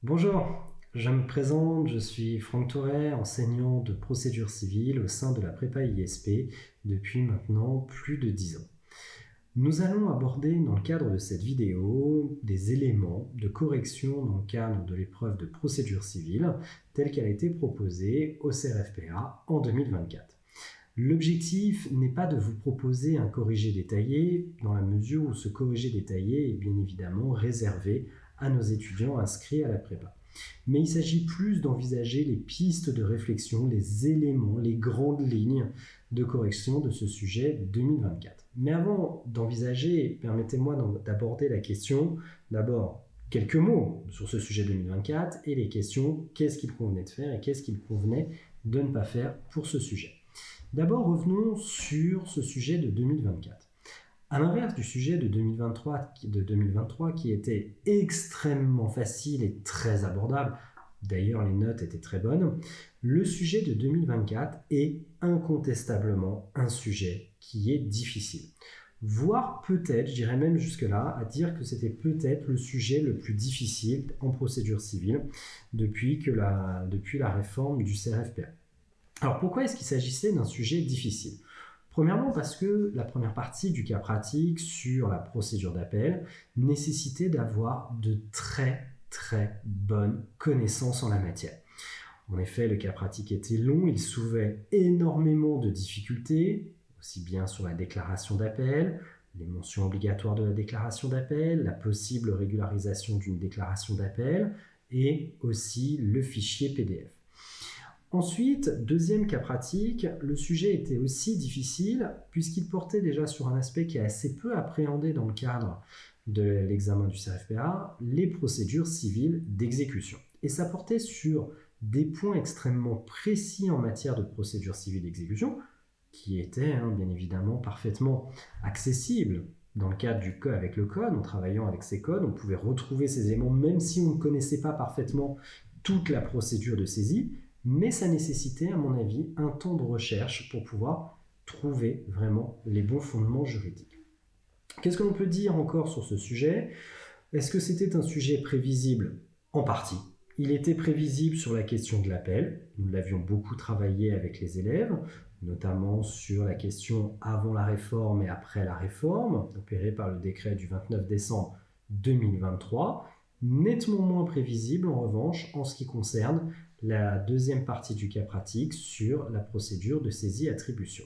Bonjour, je me présente, je suis Franck Thorey, enseignant de procédure civile au sein de la prépa ISP depuis maintenant plus de 10 ans. Nous allons aborder dans le cadre de cette vidéo des éléments de correction dans le cadre de l'épreuve de procédure civile telle qu'elle a été proposée au CRFPA en 2024. L'objectif n'est pas de vous proposer un corrigé détaillé dans la mesure où ce corrigé détaillé est bien évidemment réservé à nos étudiants inscrits à la prépa. Mais il s'agit plus d'envisager les pistes de réflexion, les éléments, les grandes lignes de correction de ce sujet 2024. Mais avant d'envisager, permettez-moi d'aborder la question, d'abord quelques mots sur ce sujet 2024 et les questions qu'est-ce qu'il convenait de faire et qu'est-ce qu'il convenait de ne pas faire pour ce sujet. D'abord, revenons sur ce sujet de 2024. À l'inverse du sujet de 2023 qui était extrêmement facile et très abordable, d'ailleurs les notes étaient très bonnes, le sujet de 2024 est incontestablement un sujet qui est difficile. Voire peut-être, je dirais même jusque-là, à dire que c'était peut-être le sujet le plus difficile en procédure civile depuis la réforme du CRFPA. Alors pourquoi est-ce qu'il s'agissait d'un sujet difficile ? Premièrement parce que la première partie du cas pratique sur la procédure d'appel nécessitait d'avoir de très bonnes connaissances en la matière. En effet, le cas pratique était long, il soulevait énormément de difficultés, aussi bien sur la déclaration d'appel, les mentions obligatoires de la déclaration d'appel, la possible régularisation d'une déclaration d'appel et aussi le fichier PDF. Ensuite, deuxième cas pratique, le sujet était aussi difficile puisqu'il portait déjà sur un aspect qui est assez peu appréhendé dans le cadre de l'examen du CRFPA, les procédures civiles d'exécution. Et ça portait sur des points extrêmement précis en matière de procédure civile d'exécution qui étaient bien évidemment parfaitement accessibles dans le cadre du code avec le code. En travaillant avec ces codes, on pouvait retrouver ces éléments même si on ne connaissait pas parfaitement toute la procédure de saisie. Mais ça nécessitait, à mon avis, un temps de recherche pour pouvoir trouver vraiment les bons fondements juridiques. Qu'est-ce que l'on peut dire encore sur ce sujet ? Est-ce que c'était un sujet prévisible ? En partie. Il était prévisible sur la question de l'appel. Nous l'avions beaucoup travaillé avec les élèves, notamment sur la question avant la réforme et après la réforme, opérée par le décret du 29 décembre 2023. Nettement moins prévisible, en revanche, en ce qui concerne la deuxième partie du cas pratique sur la procédure de saisie-attribution.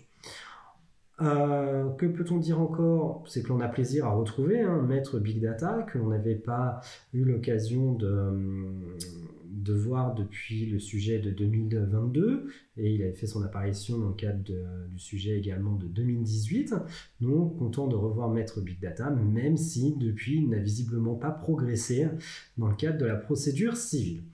Que peut-on dire encore ? C'est que l'on a plaisir à retrouver Maître Big Data, que l'on n'avait pas eu l'occasion de voir depuis le sujet de 2022, et il avait fait son apparition dans le cadre du sujet également de 2018. Donc, content de revoir Maître Big Data, même si depuis, il n'a visiblement pas progressé dans le cadre de la procédure civile.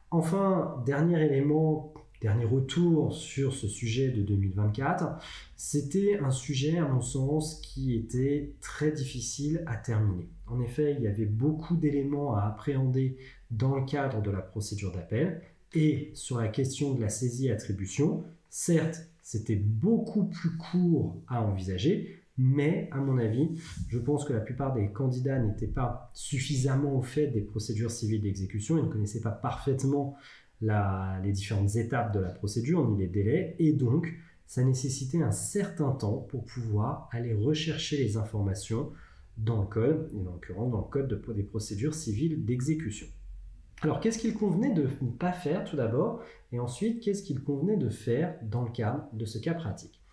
Enfin, dernier élément, dernier retour sur ce sujet de 2024, c'était un sujet, à mon sens, qui était très difficile à terminer. En effet, il y avait beaucoup d'éléments à appréhender dans le cadre de la procédure d'appel et sur la question de la saisie-attribution. Certes, c'était beaucoup plus court à envisager, mais à mon avis, je pense que la plupart des candidats n'étaient pas suffisamment au fait des procédures civiles d'exécution, ils ne connaissaient pas parfaitement les différentes étapes de la procédure, ni les délais, et donc ça nécessitait un certain temps pour pouvoir aller rechercher les informations dans le code, et en l'occurrence dans le code des procédures civiles d'exécution. Alors, qu'est-ce qu'il convenait de ne pas faire tout d'abord, et ensuite, qu'est-ce qu'il convenait de faire dans le cadre de ce cas pratique ?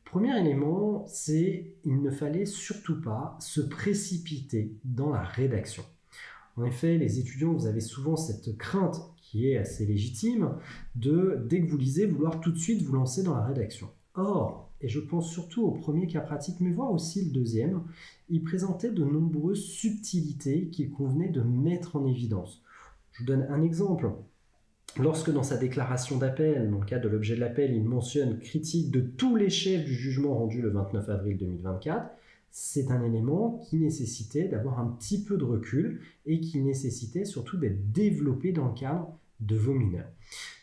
Premier élément, c'est qu'il ne fallait surtout pas se précipiter dans la rédaction. En effet, les étudiants, vous avez souvent cette crainte qui est assez légitime dès que vous lisez, vouloir tout de suite vous lancer dans la rédaction. Or, et je pense surtout au premier cas pratique, mais voire aussi le deuxième, il présentait de nombreuses subtilités qu'il convenait de mettre en évidence. Je vous donne un exemple. Lorsque dans sa déclaration d'appel, dans le cadre de l'objet de l'appel, il mentionne critique de tous les chefs du jugement rendu le 29 avril 2024, c'est un élément qui nécessitait d'avoir un petit peu de recul et qui nécessitait surtout d'être développé dans le cadre de vos mineurs.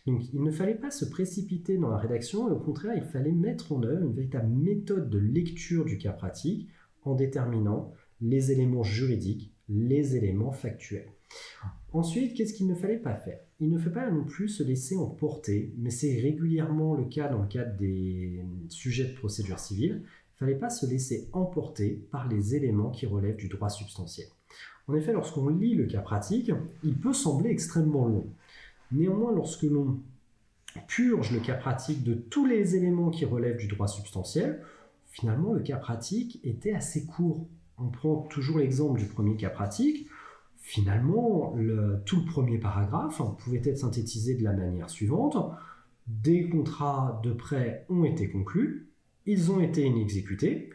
Donc il ne fallait pas se précipiter dans la rédaction, et au contraire, il fallait mettre en œuvre une véritable méthode de lecture du cas pratique en déterminant les éléments juridiques, les éléments factuels. Ensuite, qu'est-ce qu'il ne fallait pas faire? Il ne faut pas non plus se laisser emporter, mais c'est régulièrement le cas dans le cadre des sujets de procédure civile. Il ne fallait pas se laisser emporter par les éléments qui relèvent du droit substantiel. En effet, lorsqu'on lit le cas pratique, il peut sembler extrêmement long. Néanmoins, lorsque l'on purge le cas pratique de tous les éléments qui relèvent du droit substantiel, finalement, le cas pratique était assez court. On prend toujours l'exemple du premier cas pratique. Finalement, tout le premier paragraphe pouvait être synthétisé de la manière suivante. Des contrats de prêt ont été conclus, ils ont été inexécutés,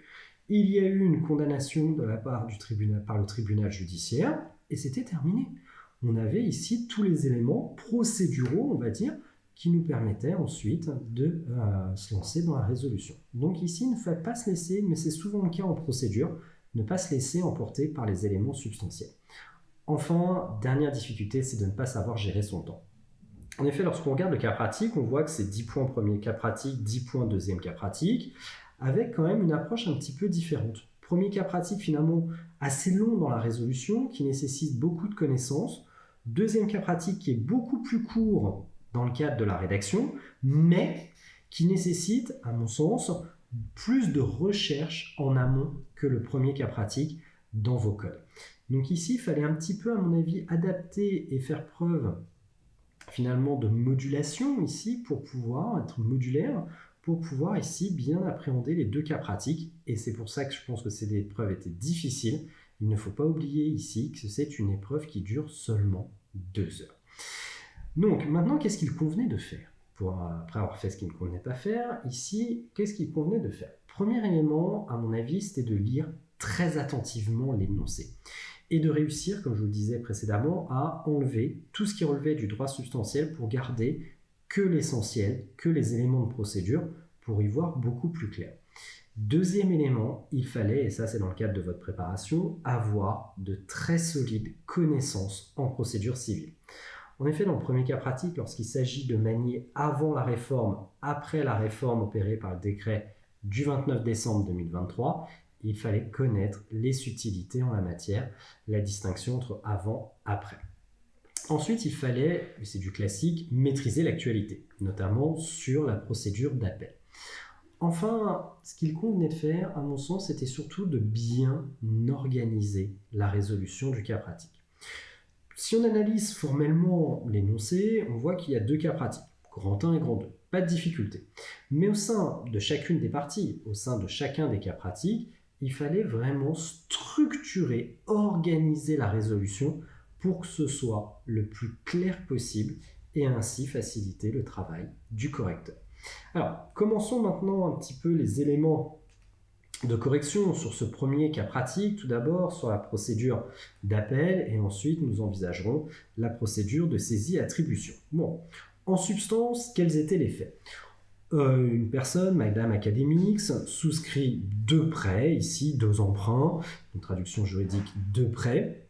il y a eu une condamnation de la part du tribunal, par le tribunal judiciaire, et c'était terminé. On avait ici tous les éléments procéduraux, on va dire, qui nous permettaient ensuite de se lancer dans la résolution. Donc ici, il ne faut pas se laisser, mais c'est souvent le cas en procédure, ne pas se laisser emporter par les éléments substantiels. Enfin, dernière difficulté, c'est de ne pas savoir gérer son temps. En effet, lorsqu'on regarde le cas pratique, on voit que c'est 10 points premier cas pratique, 10 points deuxième cas pratique, avec quand même une approche un petit peu différente. Premier cas pratique finalement assez long dans la résolution, qui nécessite beaucoup de connaissances. Deuxième cas pratique qui est beaucoup plus court dans le cadre de la rédaction, mais qui nécessite, à mon sens, plus de recherche en amont que le premier cas pratique dans vos codes. Donc ici, il fallait un petit peu, à mon avis, adapter et faire preuve finalement de modulation ici pour pouvoir être modulaire, pour pouvoir ici bien appréhender les deux cas pratiques. Et c'est pour ça que je pense que ces épreuves étaient difficiles. Il ne faut pas oublier ici que c'est une épreuve qui dure seulement 2 heures. Donc maintenant, qu'est-ce qu'il convenait de faire? Après avoir fait ce qu'il ne convenait pas faire, ici, qu'est-ce qu'il convenait de faire? Premier élément, à mon avis, c'était de lire très attentivement l'énoncé et de réussir, comme je vous le disais précédemment, à enlever tout ce qui relevait du droit substantiel pour garder que l'essentiel, que les éléments de procédure, pour y voir beaucoup plus clair. Deuxième élément, il fallait, et ça c'est dans le cadre de votre préparation, avoir de très solides connaissances en procédure civile. En effet, dans le premier cas pratique, lorsqu'il s'agit de manier avant la réforme, après la réforme opérée par le décret du 29 décembre 2023, il fallait connaître les subtilités en la matière, la distinction entre avant et après. Ensuite, il fallait, et c'est du classique, maîtriser l'actualité, notamment sur la procédure d'appel. Enfin, ce qu'il convenait de faire, à mon sens, c'était surtout de bien organiser la résolution du cas pratique. Si on analyse formellement l'énoncé, on voit qu'il y a 2 cas pratiques, grand 1 et grand 2. Pas de difficulté. Mais au sein de chacune des parties, au sein de chacun des cas pratiques, il fallait vraiment structurer, organiser la résolution pour que ce soit le plus clair possible et ainsi faciliter le travail du correcteur. Alors, commençons maintenant un petit peu les éléments de correction sur ce premier cas pratique. Tout d'abord sur la procédure d'appel et ensuite nous envisagerons la procédure de saisie-attribution. Bon, en substance, quels étaient les faits? Une personne, Madame Academics, souscrit 2 prêts, ici 2 emprunts, une traduction juridique 2 prêts,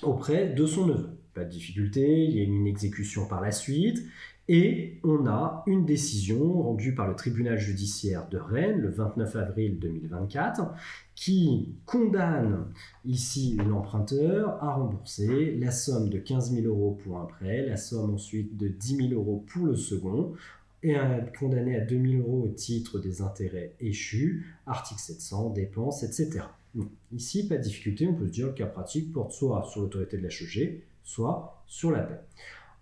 auprès de son neveu. Pas de difficulté, il y a une exécution par la suite, et on a une décision rendue par le tribunal judiciaire de Rennes le 29 avril 2024 qui condamne ici l'emprunteur à rembourser la somme de 15 000 € pour un prêt, la somme ensuite de 10 000 € pour le second, et condamné à 2 000 € au titre des intérêts échus, article 700, dépenses, etc. Bon, ici, pas de difficulté, on peut se dire que le cas pratique porte soit sur l'autorité de la HG, soit sur l'appel.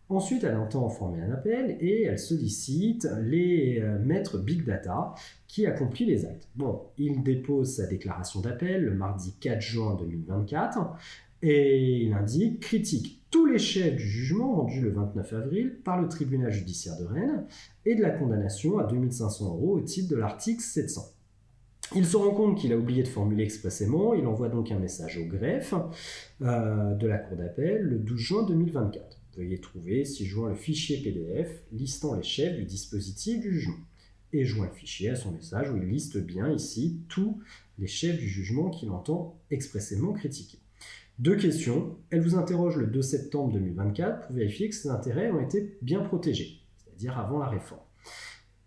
Ensuite, elle entend former un appel et elle sollicite les maîtres Big Data qui accomplissent les actes. Bon, il dépose sa déclaration d'appel le mardi 4 juin 2024 et il indique « critique tous les chefs du jugement rendu le 29 avril par le tribunal judiciaire de Rennes et de la condamnation à 2 500 € au titre de l'article 700 ». Il se rend compte qu'il a oublié de formuler expressément, il envoie donc un message au greffe de la cour d'appel le 12 juin 2024. Veuillez trouver ci-joint le fichier PDF listant les chefs du dispositif du jugement. Et joint le fichier à son message où il liste bien ici tous les chefs du jugement qu'il entend expressément critiquer. 2 questions. Elle vous interroge le 2 septembre 2024 pour vérifier que ses intérêts ont été bien protégés, c'est-à-dire avant la réforme,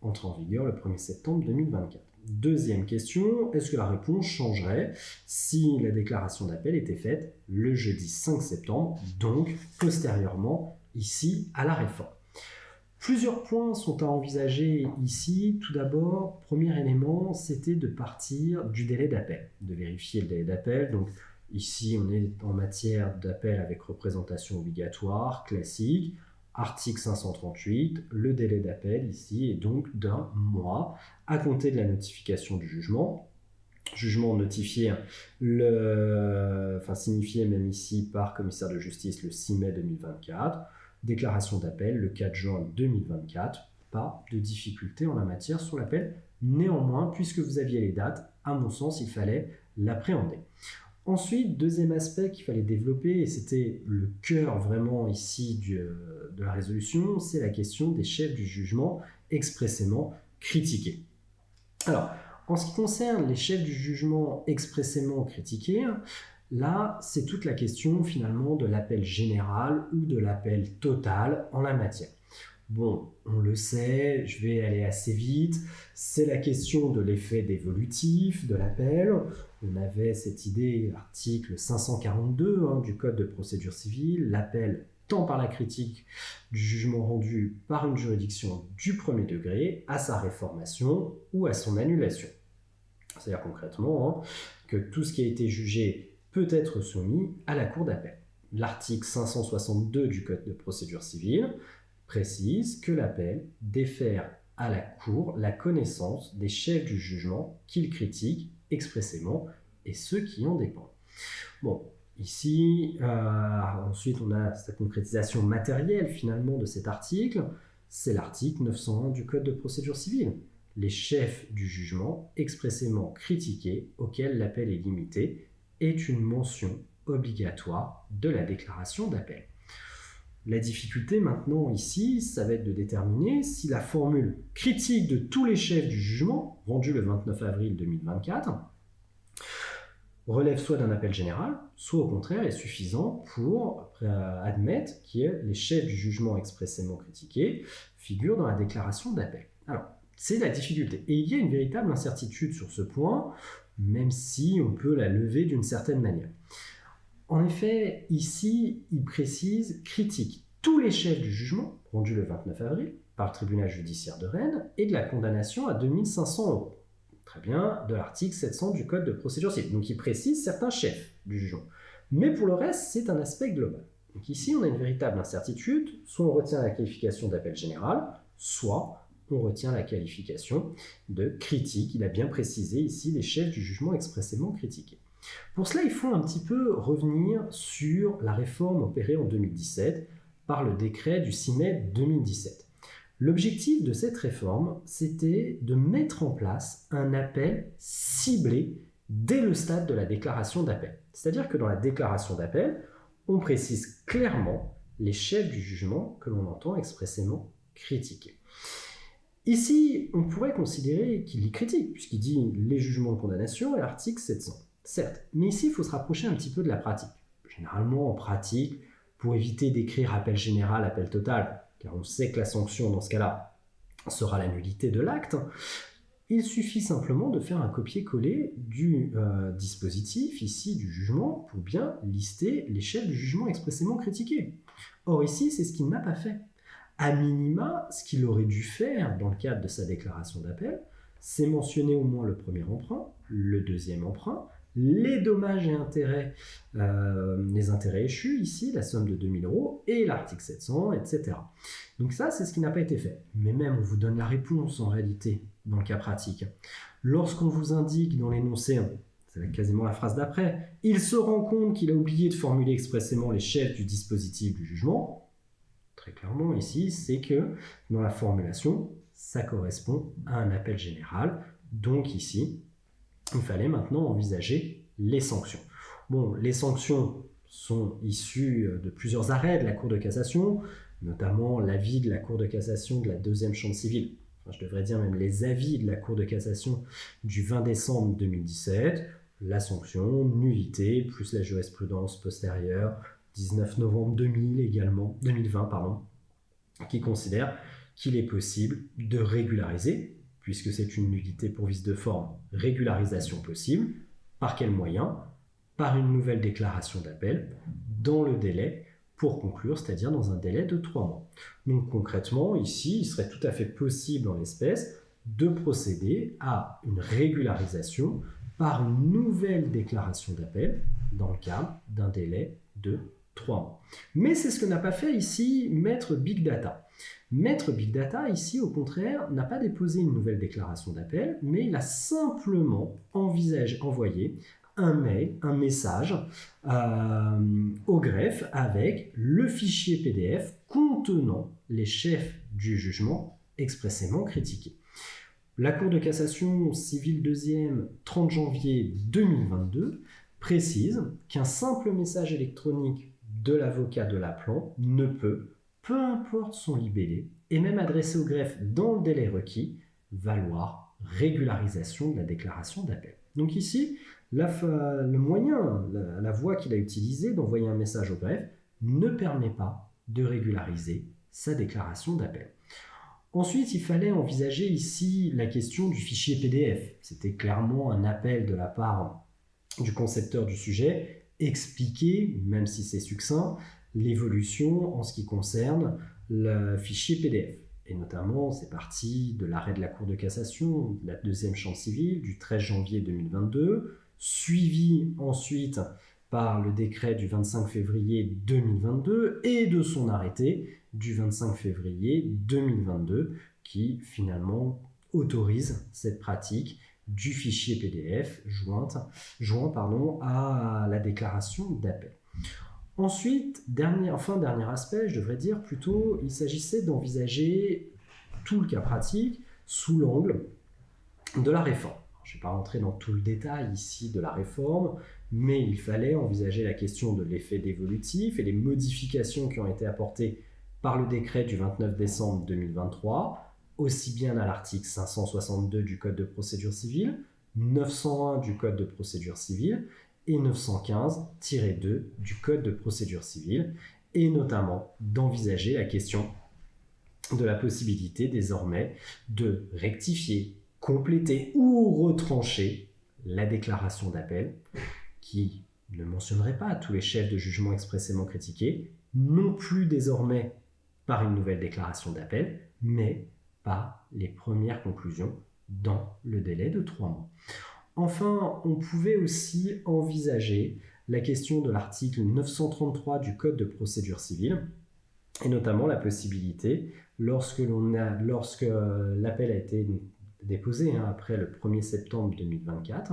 entrée en vigueur le 1er septembre 2024. Deuxième question, est-ce que la réponse changerait si la déclaration d'appel était faite le jeudi 5 septembre, donc postérieurement ici à la réforme? Plusieurs points sont à envisager ici. Tout d'abord, premier élément, c'était de partir du délai d'appel, de vérifier le délai d'appel. Donc ici, on est en matière d'appel avec représentation obligatoire, classique. Article 538, le délai d'appel ici est donc d'1 mois à compter de la notification du jugement. Jugement notifié, signifié même ici par commissaire de justice le 6 mai 2024. Déclaration d'appel le 4 juin 2024. Pas de difficulté en la matière sur l'appel. Néanmoins, puisque vous aviez les dates, à mon sens, il fallait l'appréhender. Ensuite, deuxième aspect qu'il fallait développer, et c'était le cœur vraiment ici de la résolution, c'est la question des chefs du jugement expressément critiqués. Alors, en ce qui concerne les chefs du jugement expressément critiqués, là, c'est toute la question finalement de l'appel général ou de l'appel total en la matière. Bon, on le sait, je vais aller assez vite, c'est la question de l'effet dévolutif de l'appel. On avait cette idée, article 542 du Code de procédure civile, l'appel tant par la critique du jugement rendu par une juridiction du premier degré à sa réformation ou à son annulation. C'est-à-dire concrètement que tout ce qui a été jugé peut être soumis à la cour d'appel. L'article 562 du Code de procédure civile précise que l'appel défère à la cour la connaissance des chefs du jugement qu'il critique expressément et ceux qui en dépendent. Bon, ici, ensuite on a cette concrétisation matérielle finalement de cet article, c'est l'article 901 du Code de procédure civile. Les chefs du jugement expressément critiqués auxquels l'appel est limité est une mention obligatoire de la déclaration d'appel. La difficulté maintenant ici, ça va être de déterminer si la formule critique de tous les chefs du jugement, rendue le 29 avril 2024, relève soit d'un appel général, soit au contraire est suffisant pour admettre que les chefs du jugement expressément critiqués figurent dans la déclaration d'appel. Alors, c'est la difficulté. Et il y a une véritable incertitude sur ce point, même si on peut la lever d'une certaine manière. En effet, ici, il précise critique tous les chefs du jugement, rendu le 29 avril par le tribunal judiciaire de Rennes, et de la condamnation à 2 500 €. Très bien, de l'article 700 du Code de procédure civile. Donc il précise certains chefs du jugement. Mais pour le reste, c'est un aspect global. Donc ici, on a une véritable incertitude. Soit on retient la qualification d'appel général, soit on retient la qualification de critique. Il a bien précisé ici les chefs du jugement expressément critiqués. Pour cela, il faut un petit peu revenir sur la réforme opérée en 2017 par le décret du 6 mai 2017. L'objectif de cette réforme, c'était de mettre en place un appel ciblé dès le stade de la déclaration d'appel. C'est-à-dire que dans la déclaration d'appel, on précise clairement les chefs du jugement que l'on entend expressément critiquer. Ici, on pourrait considérer qu'il y critique, puisqu'il dit les jugements de condamnation et l'article 700. Certes, mais ici, il faut se rapprocher un petit peu de la pratique. Généralement, en pratique, pour éviter d'écrire appel général, appel total, car on sait que la sanction, dans ce cas-là, sera la nullité de l'acte, il suffit simplement de faire un copier-coller du dispositif, ici, du jugement, pour bien lister les chefs du jugement expressément critiqués. Or, ici, c'est ce qu'il n'a pas fait. À minima, ce qu'il aurait dû faire dans le cadre de sa déclaration d'appel, c'est mentionner au moins le premier emprunt, le deuxième emprunt, les dommages et intérêts, les intérêts échus ici, la somme de 2 000 € et l'article 700, etc. Donc ça, c'est ce qui n'a pas été fait. Mais même, on vous donne la réponse en réalité, dans le cas pratique. Lorsqu'on vous indique dans l'énoncé, c'est quasiment la phrase d'après, il se rend compte qu'il a oublié de formuler expressément les chefs du dispositif du jugement, très clairement ici, c'est que dans la formulation, ça correspond à un appel général. Donc ici, il fallait maintenant envisager les sanctions. Bon, les sanctions sont issues de plusieurs arrêts de la Cour de cassation, notamment l'avis de la Cour de cassation de la deuxième chambre civile, enfin, je devrais dire même les avis de la Cour de cassation du 20 décembre 2017, la sanction, nullité, plus la jurisprudence postérieure, 19 novembre 2020, qui considère qu'il est possible de régulariser puisque c'est une nullité pour vice de forme, régularisation possible. Par quel moyen? Par une nouvelle déclaration d'appel dans le délai pour conclure, c'est-à-dire dans un délai de 3 mois. Donc concrètement, ici, il serait tout à fait possible en l'espèce de procéder à une régularisation par une nouvelle déclaration d'appel dans le cadre d'un délai de 3 mois. Mais c'est ce que n'a pas fait ici Maître Big Data. Maître Big Data, ici, au contraire, n'a pas déposé une nouvelle déclaration d'appel, mais il a simplement envoyé un mail, un message au greffe avec le fichier PDF contenant les chefs du jugement expressément critiqués. La Cour de cassation civile 2e, 30 janvier 2022, précise qu'un simple message électronique de l'avocat de l'appelant ne peut, peu importe son libellé, et même adressé au greffe dans le délai requis, valoir régularisation de la déclaration d'appel. Donc ici, le moyen, la voie qu'il a utilisée d'envoyer un message au greffe ne permet pas de régulariser sa déclaration d'appel. Ensuite, il fallait envisager ici la question du fichier PDF. C'était clairement un appel de la part du concepteur du sujet, expliquer, même si c'est succinct, l'évolution en ce qui concerne le fichier PDF. Et notamment, c'est parti de l'arrêt de la Cour de cassation, de la deuxième chambre civile, du 13 janvier 2022, suivi ensuite par le décret du 25 février 2022 et de son arrêté du 25 février 2022 qui finalement autorise cette pratique du fichier PDF joint à la déclaration d'appel. Ensuite, dernier aspect, je devrais dire plutôt, il s'agissait d'envisager tout le cas pratique sous l'angle de la réforme. Je ne vais pas rentrer dans tout le détail ici de la réforme, mais il fallait envisager la question de l'effet dévolutif et les modifications qui ont été apportées par le décret du 29 décembre 2023, aussi bien à l'article 562 du Code de procédure civile, 901 du Code de procédure civile et 915-2 du Code de procédure civile, et notamment d'envisager la question de la possibilité désormais de rectifier, compléter ou retrancher la déclaration d'appel qui ne mentionnerait pas tous les chefs de jugement expressément critiqués, non plus désormais par une nouvelle déclaration d'appel, mais par les premières conclusions dans le délai de 3 mois. Enfin, on pouvait aussi envisager la question de l'article 933 du Code de procédure civile, et notamment la possibilité, lorsque l'appel a été déposé après le 1er septembre 2024,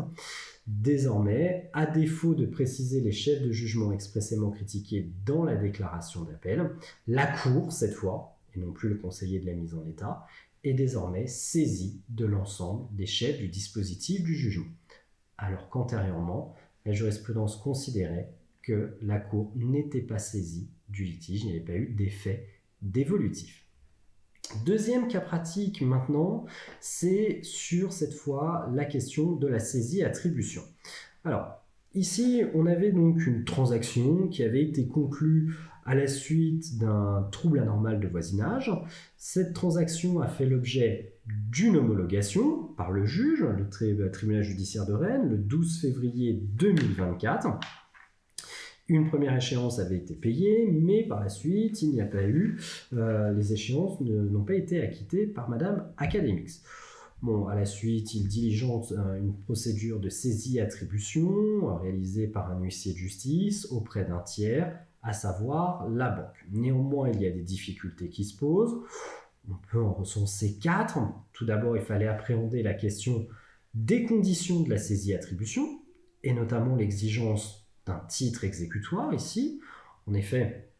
désormais, à défaut de préciser les chefs de jugement expressément critiqués dans la déclaration d'appel, la Cour, cette fois, et non plus le conseiller de la mise en état, est désormais saisie de l'ensemble des chefs du dispositif du jugement. Alors qu'antérieurement, la jurisprudence considérait que la Cour n'était pas saisie du litige, il n'y avait pas eu d'effet dévolutif. Deuxième cas pratique maintenant, c'est sur cette fois la question de la saisie-attribution. Alors, ici, on avait donc une transaction qui avait été conclue à la suite d'un trouble anormal de voisinage. Cette transaction a fait l'objet d'une homologation par le juge, le tribunal judiciaire de Rennes, le 12 février 2024. Une première échéance avait été payée, mais par la suite, il n'y a pas eu, les échéances n'ont pas été acquittées par Madame Academix. Bon, à la suite, il diligente une procédure de saisie-attribution réalisée par un huissier de justice auprès d'un tiers, à savoir la banque. Néanmoins, il y a des difficultés qui se posent. On peut en recenser 4. Tout d'abord, il fallait appréhender la question des conditions de la saisie-attribution, et notamment l'exigence d'un titre exécutoire ici. En effet,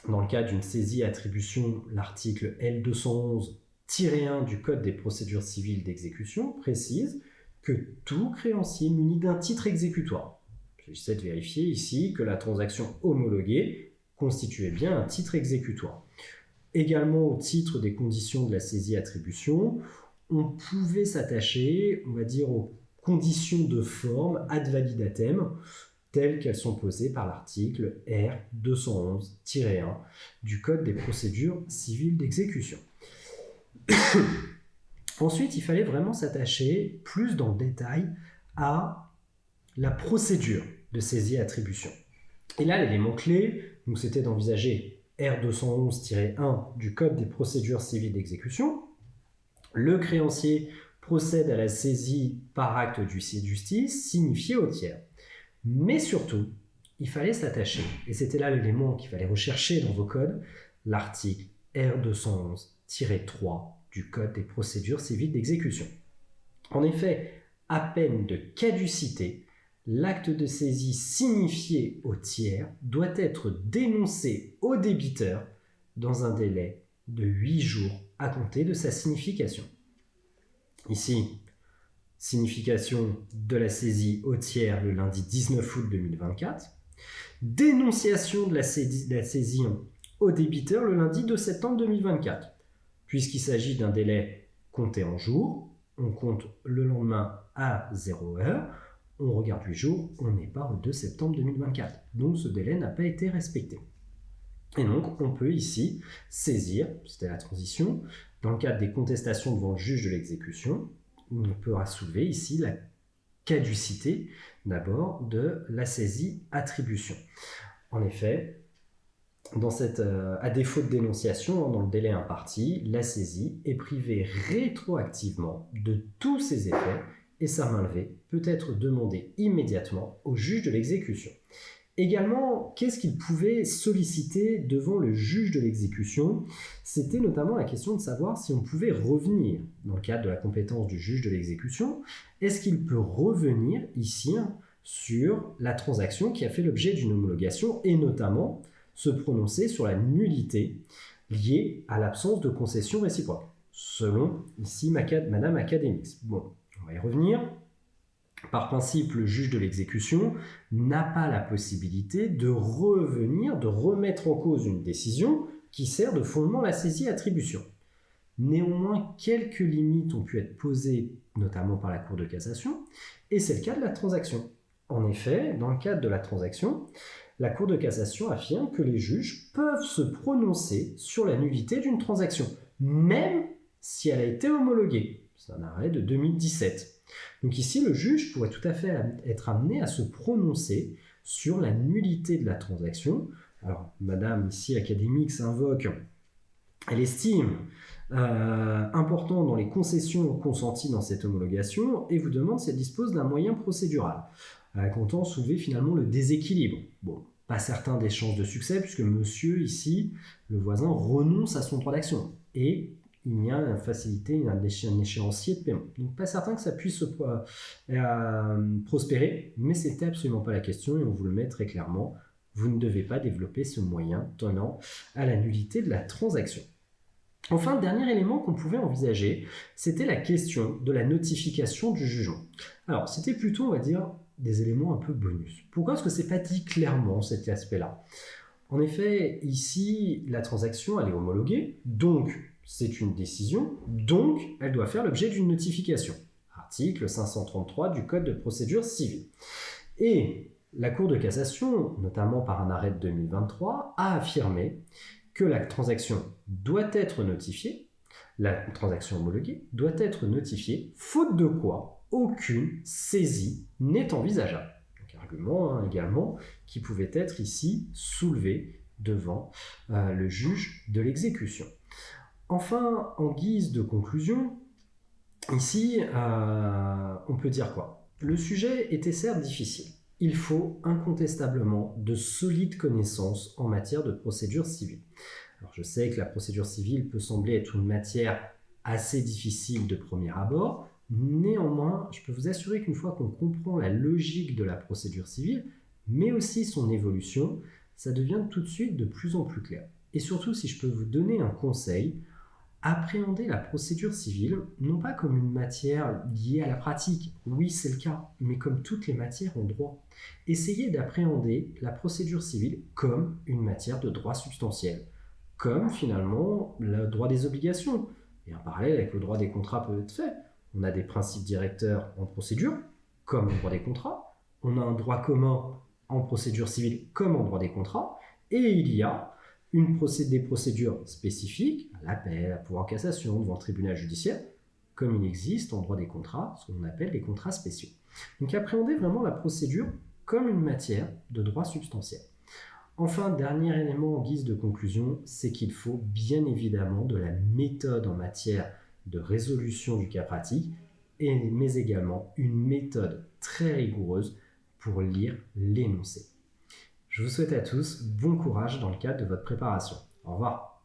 dans le cas d'une saisie-attribution, l'article L211-1 du Code des procédures civiles d'exécution précise que tout créancier muni d'un titre exécutoire. J'essaie de vérifier ici que la transaction homologuée constituait bien un titre exécutoire. Également, au titre des conditions de la saisie-attribution, on pouvait s'attacher, on va dire, aux conditions de forme ad validatem, telles qu'elles sont posées par l'article R211-1 du Code des procédures civiles d'exécution. Ensuite, il fallait vraiment s'attacher plus dans le détail à la procédure de saisie et attribution. Et là, l'élément clé, donc, c'était d'envisager R211-1 du Code des procédures civiles d'exécution. Le créancier procède à la saisie par acte d'huissier de justice signifié au tiers. Mais surtout, il fallait s'attacher, et c'était là l'élément qu'il fallait rechercher dans vos codes, l'article R211-3 du Code des procédures civiles d'exécution. En effet, à peine de caducité, l'acte de saisie signifié au tiers doit être dénoncé au débiteur dans un délai de 8 jours à compter de sa signification. Ici, signification de la saisie au tiers le lundi 19 août 2024, dénonciation de la saisie au débiteur le lundi 2 septembre 2024. Puisqu'il s'agit d'un délai compté en jours, on compte le lendemain à 0 heure, on regarde 8 jours, on n'est pas au 2 septembre 2024. Donc ce délai n'a pas été respecté. Et donc on peut ici saisir, c'était la transition, dans le cadre des contestations devant le juge de l'exécution, on pourra soulever ici la caducité d'abord de la saisie-attribution. En effet, à défaut de dénonciation, dans le délai imparti, la saisie est privée rétroactivement de tous ses effets et sa main levée peut être demandée immédiatement au juge de l'exécution. Également, qu'est-ce qu'il pouvait solliciter devant le juge de l'exécution? C'était notamment la question de savoir si on pouvait revenir, dans le cadre de la compétence du juge de l'exécution, est-ce qu'il peut revenir ici sur la transaction qui a fait l'objet d'une homologation et notamment se prononcer sur la nullité liée à l'absence de concession réciproque, selon ici Madame Académix. Bon, on va y revenir. Par principe, le juge de l'exécution n'a pas la possibilité de revenir, de remettre en cause une décision qui sert de fondement à la saisie-attribution. Néanmoins, quelques limites ont pu être posées, notamment par la Cour de cassation, et c'est le cas de la transaction. En effet, dans le cadre de la transaction, la Cour de cassation affirme que les juges peuvent se prononcer sur la nullité d'une transaction, même si elle a été homologuée. C'est un arrêt de 2017. Donc ici, le juge pourrait tout à fait être amené à se prononcer sur la nullité de la transaction. Alors, Madame ici Académix invoque, elle estime important dans les concessions consenties dans cette homologation et vous demande si elle dispose d'un moyen procédural. Comptant soulever finalement le déséquilibre. Bon, pas certain des chances de succès puisque monsieur ici, le voisin, renonce à son droit d'action et il y a une facilité, un échéancier de paiement. Donc pas certain que ça puisse prospérer, mais c'était absolument pas la question et on vous le met très clairement. Vous ne devez pas développer ce moyen tenant à la nullité de la transaction. Enfin, le dernier élément qu'on pouvait envisager, c'était la question de la notification du jugement. Alors, c'était plutôt, on va dire, des éléments un peu bonus. Pourquoi? Parce que c'est pas dit clairement cet aspect-là. En effet, ici, la transaction, elle est homologuée, donc c'est une décision, donc elle doit faire l'objet d'une notification. Article 533 du Code de procédure civile. Et la Cour de cassation, notamment par un arrêt de 2023, a affirmé que la transaction doit être notifiée, la transaction homologuée doit être notifiée, faute de quoi aucune saisie n'est envisageable. Donc, argument également qui pouvait être ici soulevé devant le juge de l'exécution. Enfin, en guise de conclusion, ici, on peut dire quoi? Le sujet était certes difficile. Il faut incontestablement de solides connaissances en matière de procédure civile. Alors, je sais que la procédure civile peut sembler être une matière assez difficile de premier abord. Néanmoins, je peux vous assurer qu'une fois qu'on comprend la logique de la procédure civile, mais aussi son évolution, ça devient tout de suite de plus en plus clair. Et surtout, si je peux vous donner un conseil, appréhender la procédure civile, non pas comme une matière liée à la pratique, oui c'est le cas, mais comme toutes les matières en droit. Essayez d'appréhender la procédure civile comme une matière de droit substantiel, comme finalement le droit des obligations. Et un parallèle avec le droit des contrats peut être fait. On a des principes directeurs en procédure, comme en droit des contrats, on a un droit commun en procédure civile comme en droit des contrats, et il y a des procédures spécifiques, à l'appel, à pouvoir en cassation, devant le tribunal judiciaire, comme il existe en droit des contrats, ce qu'on appelle les contrats spéciaux. Donc appréhendez vraiment la procédure comme une matière de droit substantiel. Enfin, dernier élément en guise de conclusion, c'est qu'il faut bien évidemment de la méthode en matière de résolution du cas pratique, mais également une méthode très rigoureuse pour lire l'énoncé. Je vous souhaite à tous bon courage dans le cadre de votre préparation. Au revoir.